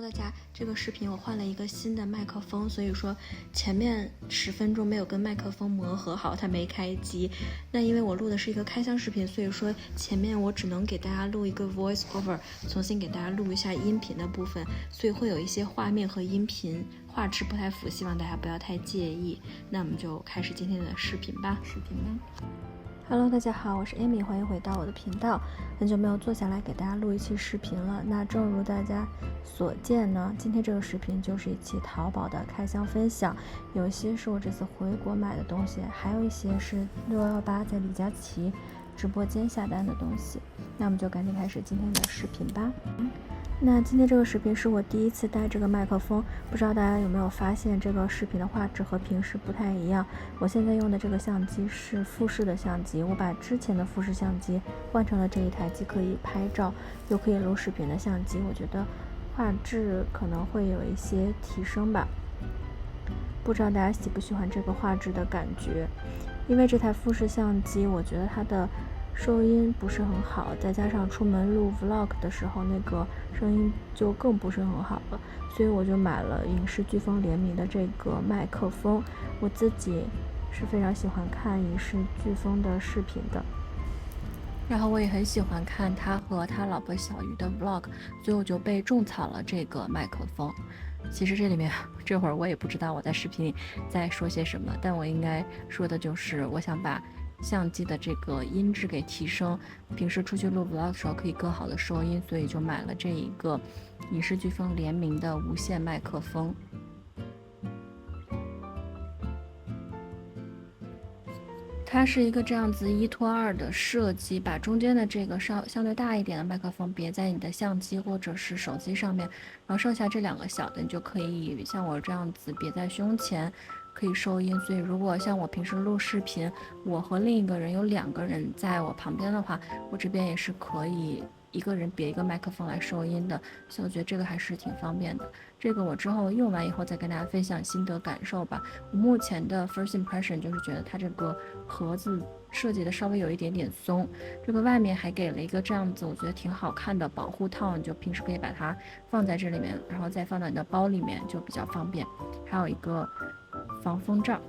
大家，这个视频我换了一个新的麦克风，所以说前面10分钟没有跟麦克风磨合好，它没开机。那因为我录的是一个开箱视频，所以说前面我只能给大家录一个 voice over， 重新给大家录一下音频的部分，所以会有一些画面和音频画质不太符，希望大家不要太介意。那我们就开始今天的视频吧。Hello， 大家好，我是 Amy， 欢迎回到我的频道。很久没有坐下来给大家录一期视频了。那正如大家所见呢，今天这个视频就是一期淘宝的开箱分享，有一些是我这次回国买的东西，还有一些是618在李佳琦直播间下单的东西。那我们就赶紧开始今天的视频吧。那今天这个视频是我第一次带这个麦克风，不知道大家有没有发现这个视频的画质和平时不太一样。我现在用的这个相机是富士的相机，我把之前的富士相机换成了这一台既可以拍照又可以录视频的相机，我觉得画质可能会有一些提升吧。不知道大家喜不喜欢这个画质的感觉，因为这台富士相机我觉得它的收音不是很好，再加上出门录 vlog 的时候那个声音就更不是很好了，所以我就买了影视飓风联名的这个麦克风。我自己是非常喜欢看影视飓风的视频的，然后我也很喜欢看他和他老婆小鱼的 vlog， 所以我就被种草了这个麦克风。其实这里面这会儿我也不知道我在视频里在说些什么，但我应该说的就是我想把相机的这个音质给提升，平时出去录 vlog 的时候可以更好的收音，所以就买了这一个影视飓风联名的无线麦克风。它是一个这样子1拖2的设计，把中间的这个相对大一点的麦克风别在你的相机或者是手机上面，然后剩下这2个小的你就可以像我这样子别在胸前，可以收音。所以如果像我平时录视频，我和另一个人有2个人在我旁边的话，我这边也是可以一个人别一个麦克风来收音的，所以我觉得这个还是挺方便的。这个我之后用完以后再跟大家分享心得感受吧。我目前的 first impression 就是觉得它这个盒子设计的稍微有一点点松，这个外面还给了一个这样子我觉得挺好看的保护套，你就平时可以把它放在这里面，然后再放到你的包里面就比较方便。还有一个防风罩。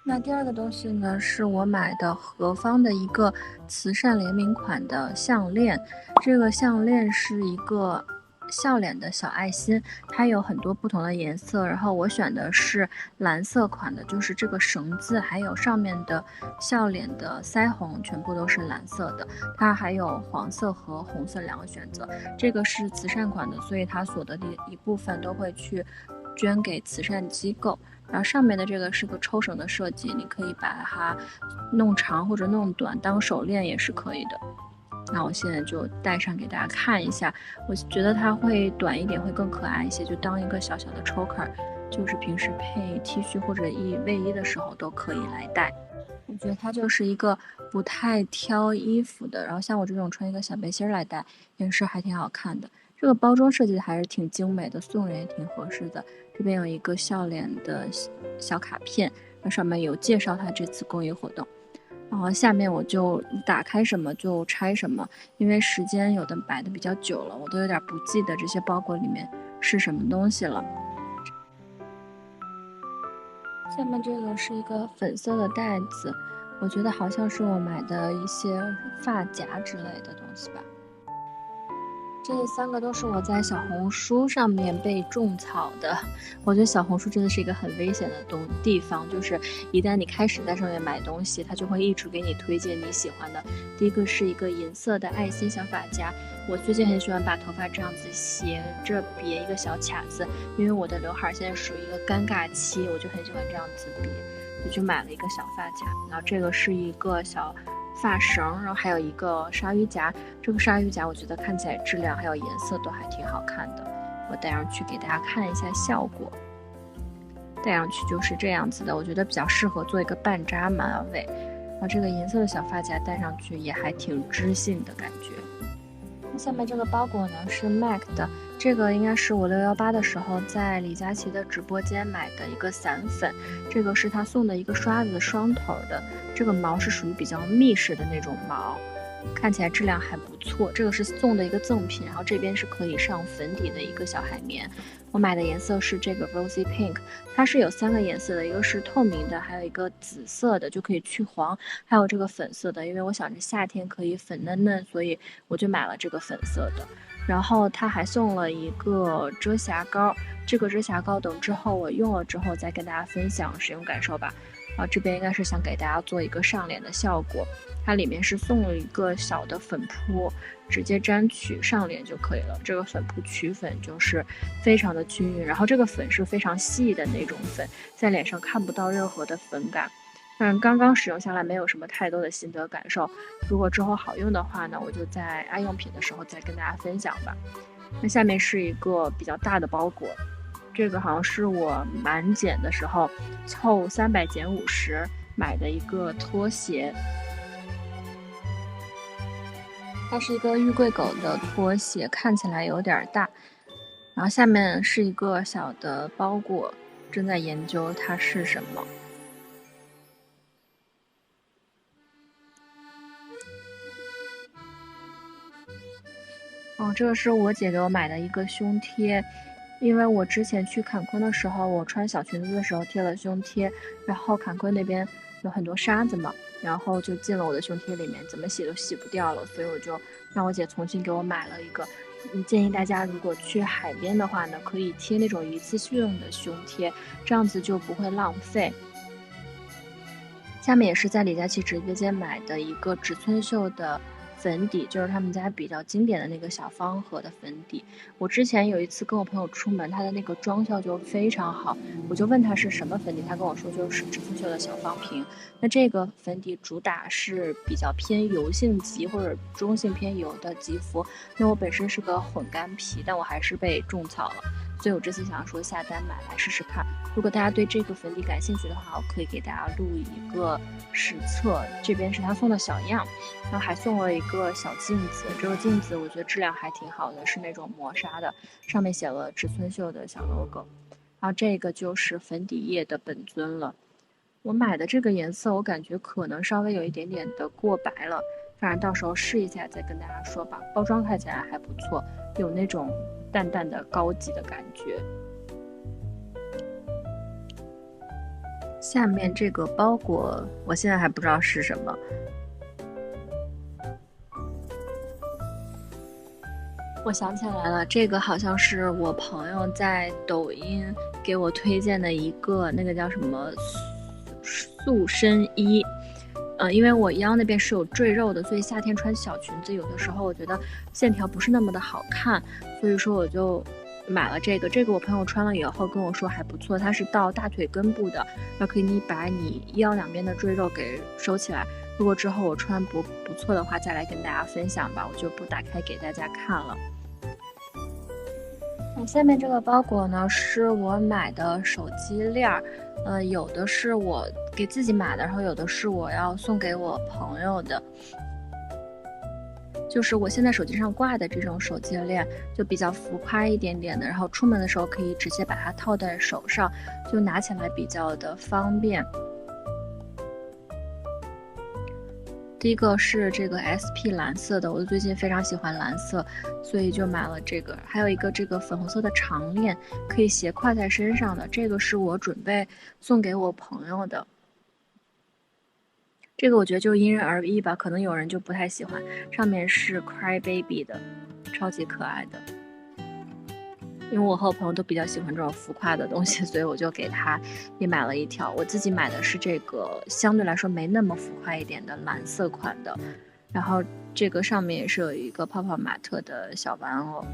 那第2个东西呢，是我买的何方的一个慈善联名款的项链。这个项链是一个笑脸的小爱心，它有很多不同的颜色，然后我选的是蓝色款的，就是这个绳子还有上面的笑脸的腮红全部都是蓝色的，它还有黄色和红色2个选择。这个是慈善款的，所以它所得的一部分都会去捐给慈善机构。然后上面的这个是个抽绳的设计，你可以把它弄长或者弄短当手链也是可以的。那我现在就戴上给大家看一下，我觉得它会短一点会更可爱一些，就当一个小小的 choker， 就是平时配 T 恤或者卫衣的时候都可以来戴。我觉得它就是一个不太挑衣服的，然后像我这种穿一个小背心来戴也是还挺好看的。这个包装设计的还是挺精美的，送人也挺合适的。这边有一个笑脸的小卡片，那上面有介绍它这次公益活动。然后下面我就打开什么就拆什么，因为时间有的摆的比较久了，我都有点不记得这些包裹里面是什么东西了。下面这个是一个粉色的袋子，我觉得好像是我买的一些发夹之类的东西吧。这3个都是我在小红书上面被种草的。我觉得小红书真的是一个很危险的地方，就是一旦你开始在上面买东西，它就会一直给你推荐你喜欢的。第一个是一个银色的爱心小发夹，我最近很喜欢把头发这样子斜着别一个小卡子，因为我的刘海现在属于一个尴尬期，我就很喜欢这样子别，我就买了一个小发夹。然后这个是一个小发绳，然后还有一个鲨鱼夹，这个鲨鱼夹我觉得看起来质量还有颜色都还挺好看的，我戴上去给大家看一下效果。戴上去就是这样子的，我觉得比较适合做一个半扎马尾，然后这个银色的小发夹戴上去也还挺知性的感觉。下面这个包裹呢是 MAC 的，这个应该是我618的时候在李佳琦的直播间买的一个散粉，这个是他送的一个刷子双头的，这个毛是属于比较密实的那种毛，看起来质量还不错。这个是送的一个赠品，然后这边是可以上粉底的一个小海绵。我买的颜色是这个 Rosy Pink， 它是有3个颜色的，一个是透明的，还有一个紫色的就可以去黄，还有这个粉色的，因为我想着夏天可以粉嫩嫩，所以我就买了这个粉色的。然后它还送了一个遮瑕膏，这个遮瑕膏等之后我用了之后再跟大家分享使用感受吧。这边应该是想给大家做一个上脸的效果，它里面是送了一个小的粉扑，直接沾取上脸就可以了。这个粉扑取粉就是非常的均匀，然后这个粉是非常细的那种粉，在脸上看不到任何的粉感。但刚刚使用下来没有什么太多的心得感受，如果之后好用的话呢，我就在爱用品的时候再跟大家分享吧。那下面是一个比较大的包裹，这个好像是我满减的时候凑300减50买的一个拖鞋，它是一个玉桂狗的拖鞋，看起来有点大。然后下面是一个小的包裹，正在研究它是什么。这个是我姐给我买的一个胸贴，因为我之前去坎昆的时候，我穿小裙子的时候贴了胸贴，然后坎昆那边有很多沙子嘛，然后就进了我的胸贴里面，怎么洗都洗不掉了，所以我就让我姐重新给我买了一个。建议大家如果去海边的话呢，可以贴那种一次性用的胸贴，这样子就不会浪费。下面也是在李佳琦直播间买的一个植村秀的粉底，就是他们家比较经典的那个小方盒的粉底。我之前有一次跟我朋友出门，他的那个妆效就非常好，我就问他是什么粉底，他跟我说就是植村秀的小方瓶。那这个粉底主打是比较偏油性肌或者中性偏油的肌肤，因为我本身是个混干皮，但我还是被种草了，所以我这次想说下单买来试试看。如果大家对这个粉底感兴趣的话，我可以给大家录一个实测。这边是他送的小样，然后还送了一个小镜子，这个镜子我觉得质量还挺好的，是那种磨砂的，上面写了植村秀的小 logo。然后这个就是粉底液的本尊了，我买的这个颜色我感觉可能稍微有一点点的过白了，反正到时候试一下再跟大家说吧。包装看起来还不错，有那种淡淡的高级的感觉。下面这个包裹我现在还不知道是什么，我想起来了，这个好像是我朋友在抖音给我推荐的一个，那个叫什么塑身衣。因为我腰那边是有赘肉的，所以夏天穿小裙子有的时候我觉得线条不是那么的好看，所以说我就买了这个。这个我朋友穿了以后跟我说还不错，它是到大腿根部的，然后可以把你腰两边的赘肉给收起来。如果之后我穿不错的话，再来跟大家分享吧，我就不打开给大家看了。下面这个包裹呢是我买的手机链儿，有的是我给自己买的，然后有的是我要送给我朋友的。就是我现在手机上挂的这种手机链，就比较浮夸一点点的，然后出门的时候可以直接把它套在手上，就拿起来比较的方便。第一个是这个 SP 蓝色的，我最近非常喜欢蓝色，所以就买了这个。还有一个这个粉红色的长链，可以斜挎在身上的，这个是我准备送给我朋友的。这个我觉得就因人而异吧，可能有人就不太喜欢。上面是 Cry Baby 的，超级可爱的。因为我和我朋友都比较喜欢这种浮夸的东西，所以我就给他也买了一条。我自己买的是这个相对来说没那么浮夸一点的蓝色款的，然后这个上面也是有一个泡泡玛特的小玩偶。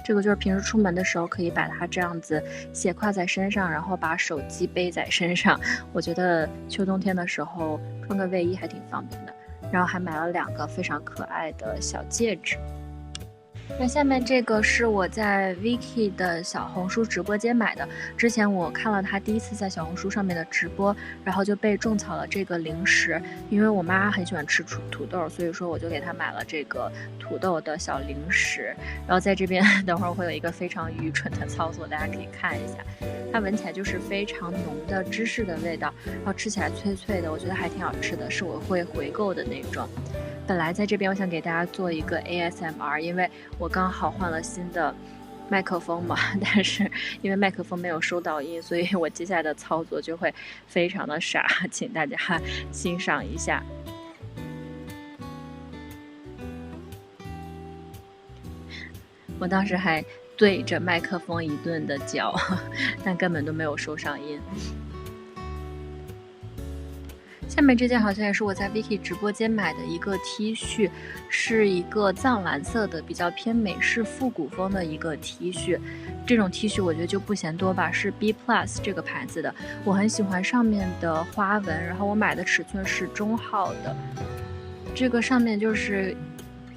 这个就是平时出门的时候可以把它这样子斜挎在身上，然后把手机背在身上。我觉得秋冬天的时候穿个卫衣还挺方便的。然后还买了2个非常可爱的小戒指。那下面这个是我在 Vicky 的小红书直播间买的，之前我看了他第一次在小红书上面的直播，然后就被种草了这个零食，因为我妈很喜欢吃土豆，所以说我就给她买了这个土豆的小零食。然后在这边等会儿会有一个非常愚蠢的操作，大家可以看一下，它闻起来就是非常浓的芝士的味道，然后吃起来脆脆的，我觉得还挺好吃的，是我会回购的那种。本来在这边我想给大家做一个 ASMR， 因为我刚好换了新的麦克风嘛，但是因为麦克风没有收导音，所以我接下来的操作就会非常的傻，请大家欣赏一下。我当时还对着麦克风一顿的叫，但根本都没有收上音。下面这件好像也是我在 Vicky 直播间买的一个 T 恤，是一个藏蓝色的，比较偏美式复古风的一个 T 恤。这种 T 恤我觉得就不嫌多吧，是 B Plus 这个牌子的，我很喜欢上面的花纹，然后我买的尺寸是中号的。这个上面就是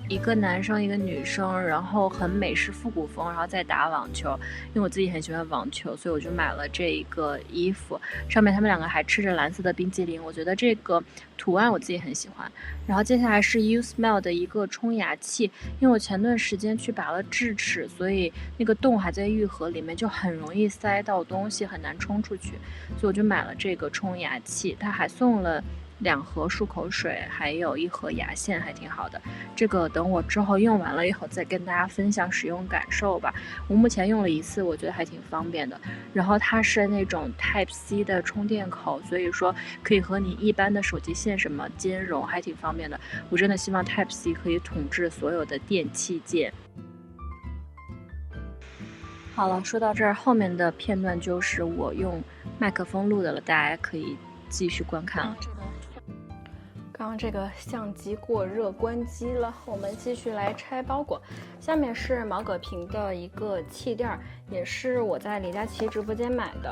一个男生一个女生，然后很美式复古风，然后再打网球。因为我自己很喜欢网球，所以我就买了这一个衣服，上面他们两个还吃着蓝色的冰淇淋，我觉得这个图案我自己很喜欢。然后接下来是 You Smell 的一个冲牙器，因为我前段时间去拔了智齿，所以那个洞还在愈合，里面就很容易塞到东西，很难冲出去，所以我就买了这个冲牙器。它还送了2盒漱口水，还有1盒牙线，还挺好的。这个等我之后用完了以后再跟大家分享使用感受吧。我目前用了1次，我觉得还挺方便的。然后它是那种 Type C 的充电口，所以说可以和你一般的手机线什么兼容，还挺方便的。我真的希望 Type C 可以统治所有的电器件。好了，说到这儿，后面的片段就是我用麦克风录的了，大家可以继续观看了。刚刚这个相机过热关机了，我们继续来拆包裹。下面是毛戈平的一个气垫，也是我在李佳琦直播间买的。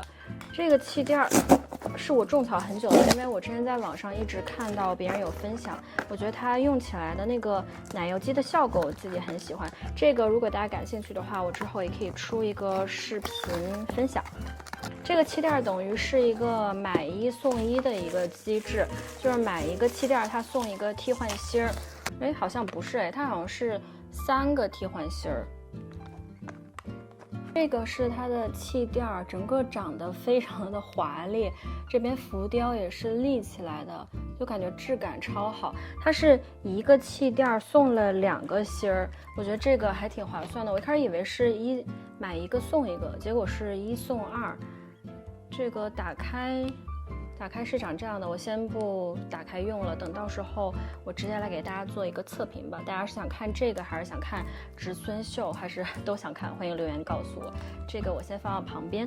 这个气垫是我种草很久了，因为我之前在网上一直看到别人有分享，我觉得它用起来的那个奶油机的效果我自己很喜欢。这个如果大家感兴趣的话，我之后也可以出一个视频分享。这个气垫等于是一个买1送1的一个机制，就是买一个气垫它送一个替换芯儿。哎，好像不是，它好像是3个替换芯儿。这个是它的气垫，整个长得非常的华丽，这边浮雕也是立起来的，就感觉质感超好。它是一个气垫送了2个芯儿，我觉得这个还挺划算的。我一开始以为是买1个送1个，结果是1送2。这个打开是长这样的，我先不打开用了，等到时候我直接来给大家做一个测评吧。大家是想看这个，还是想看植村秀，还是都想看？欢迎留言告诉我。这个我先放到旁边。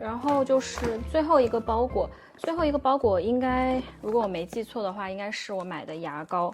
然后就是最后一个包裹，应该如果我没记错的话，应该是我买的牙膏。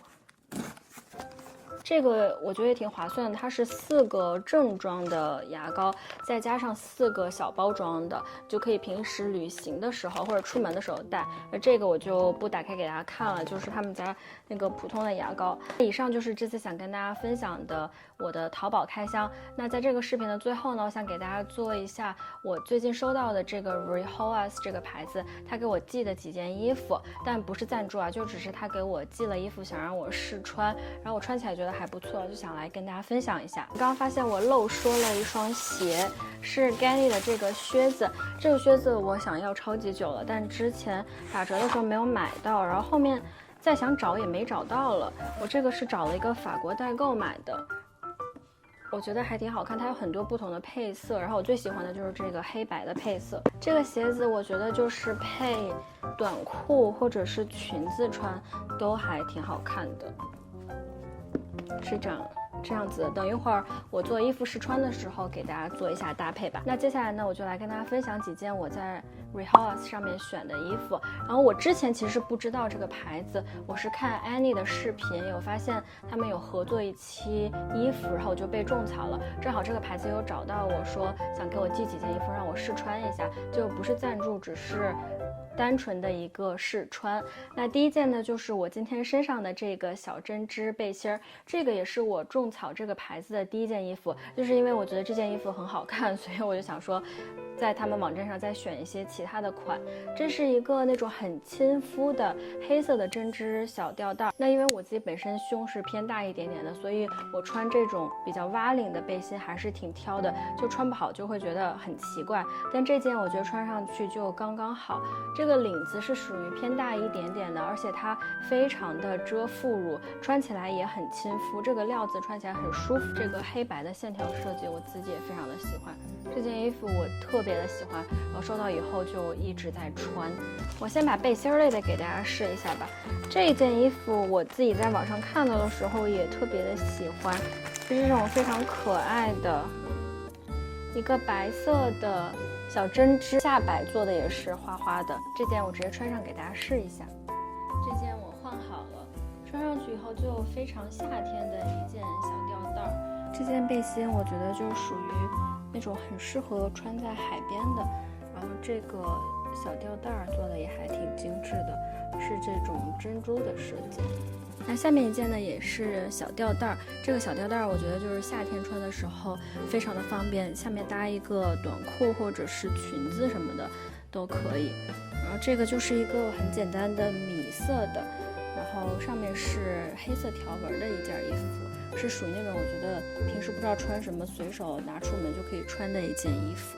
这个我觉得也挺划算的，它是4个正装的牙膏，再加上4个小包装的，就可以平时旅行的时候或者出门的时候带。而这个我就不打开给大家看了，就是他们家那个普通的牙膏。以上就是这次想跟大家分享的我的淘宝开箱。那在这个视频的最后呢，我想给大家做一下我最近收到的这个 Rehoas 这个牌子，他给我寄的几件衣服，但不是赞助啊，就只是他给我寄了衣服，想让我试穿，然后我穿起来觉得还不错，就想来跟大家分享一下。刚刚发现我漏说了一双鞋，是 Ganni 的这个靴子。这个靴子我想要超级久了，但之前打折的时候没有买到，然后后面再想找也没找到了。我这个是找了一个法国代购买的，我觉得还挺好看，它有很多不同的配色，然后我最喜欢的就是这个黑白的配色。这个鞋子我觉得就是配短裤或者是裙子穿都还挺好看的，是这样子的。等一会儿我做衣服试穿的时候给大家做一下搭配吧。那接下来呢，我就来跟大家分享几件我在 Rehoas 上面选的衣服。然后我之前其实不知道这个牌子，我是看 Annie 的视频有发现他们有合作一期衣服，然后我就被种草了。正好这个牌子有找到我说想给我寄几件衣服让我试穿一下，就不是赞助，只是单纯的一个试穿。那第一件呢，就是我今天身上的这个小针织背心儿，这个也是我种草这个牌子的第一件衣服，就是因为我觉得这件衣服很好看，所以我就想说在他们网站上再选一些其他的款。这是一个那种很亲肤的黑色的针织小吊带。那因为我自己本身胸是偏大一点点的，所以我穿这种比较蛙领的背心还是挺挑的，就穿不好就会觉得很奇怪。但这件我觉得穿上去就刚刚好。这个领子是属于偏大一点点的，而且它非常的遮副乳，穿起来也很亲肤。这个料子穿起来很舒服，这个黑白的线条设计我自己也非常的喜欢。这件衣服我特别的喜欢，然后收到以后就一直在穿。我先把背心类的给大家试一下吧。这一件衣服我自己在网上看到的时候也特别的喜欢，是这种非常可爱的一个白色的小针织，下摆做的也是花花的。这件我直接穿上给大家试一下。这件我换好了，穿上去以后就非常夏天的一件小吊带。这件背心我觉得就是属于那种很适合穿在海边的，然后这个小吊带做的也还挺精致的，是这种珍珠的设计。那下面一件呢也是小吊带，这个小吊带我觉得就是夏天穿的时候非常的方便，下面搭一个短裤或者是裙子什么的都可以。然后这个就是一个很简单的米色的，然后上面是黑色条纹的一件衣服，是属于那种我觉得平时不知道穿什么随手拿出门就可以穿的一件衣服。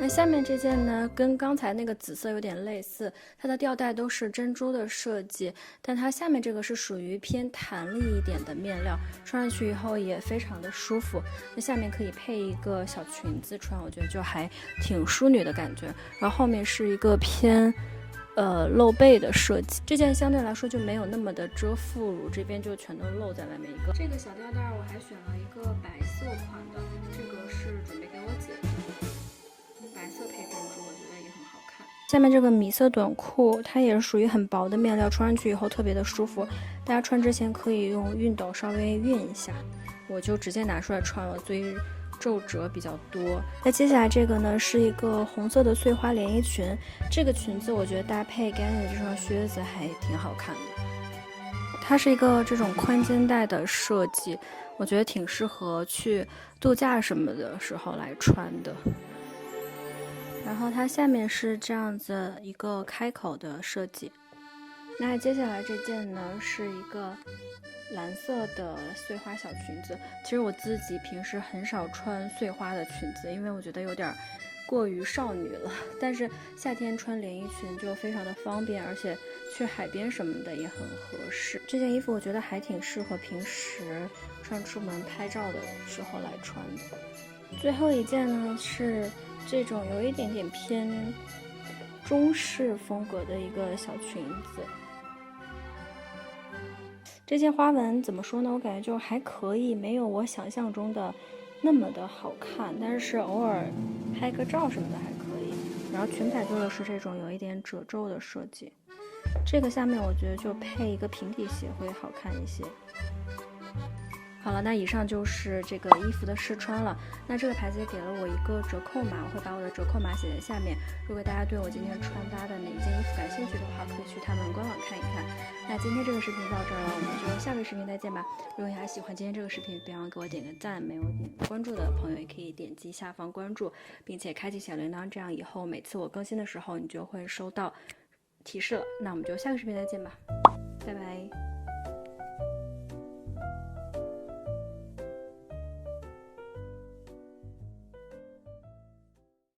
那下面这件呢，跟刚才那个紫色有点类似，它的吊带都是珍珠的设计，但它下面这个是属于偏弹力一点的面料，穿上去以后也非常的舒服。那下面可以配一个小裙子穿，我觉得就还挺淑女的感觉。然后后面是一个偏露背的设计，这件相对来说就没有那么的遮副乳，这边就全都露在外面一个。这个小吊带我还选了一个白色款的，这个是准备给我姐的。白色配珍珠，我觉得也很好看。下面这个米色短裤，它也是属于很薄的面料，穿上去以后特别的舒服。大家穿之前可以用熨斗稍微熨一下，我就直接拿出来穿了，所以皱褶比较多。那接下来这个呢，是一个红色的碎花连衣裙，这个裙子我觉得搭配 Ganni 的这双靴子还挺好看的。它是一个这种宽肩带的设计，我觉得挺适合去度假什么的时候来穿的。然后它下面是这样子一个开口的设计。那接下来这件呢是一个蓝色的碎花小裙子。其实我自己平时很少穿碎花的裙子，因为我觉得有点过于少女了。但是夏天穿连衣裙就非常的方便，而且去海边什么的也很合适。这件衣服我觉得还挺适合平时穿出门拍照的时候来穿的。最后一件呢是这种有一点点偏中式风格的一个小裙子。这件花纹怎么说呢，我感觉就还可以，没有我想象中的那么的好看，但是偶尔拍个照什么的还可以。然后裙摆做的是这种有一点褶皱的设计，这个下面我觉得就配一个平底鞋会好看一些。好了，那以上就是这个衣服的试穿了。那这个牌子也给了我一个折扣码，我会把我的折扣码写在下面。如果大家对我今天穿搭的哪一件衣服感兴趣的话，可以去他们官网看一看。那今天这个视频到这儿了，我们就下个视频再见吧。如果你还喜欢今天这个视频，别忘了给我点个赞，没有点关注的朋友也可以点击下方关注，并且开启小铃铛，这样以后每次我更新的时候，你就会收到提示了。那我们就下个视频再见吧，拜拜。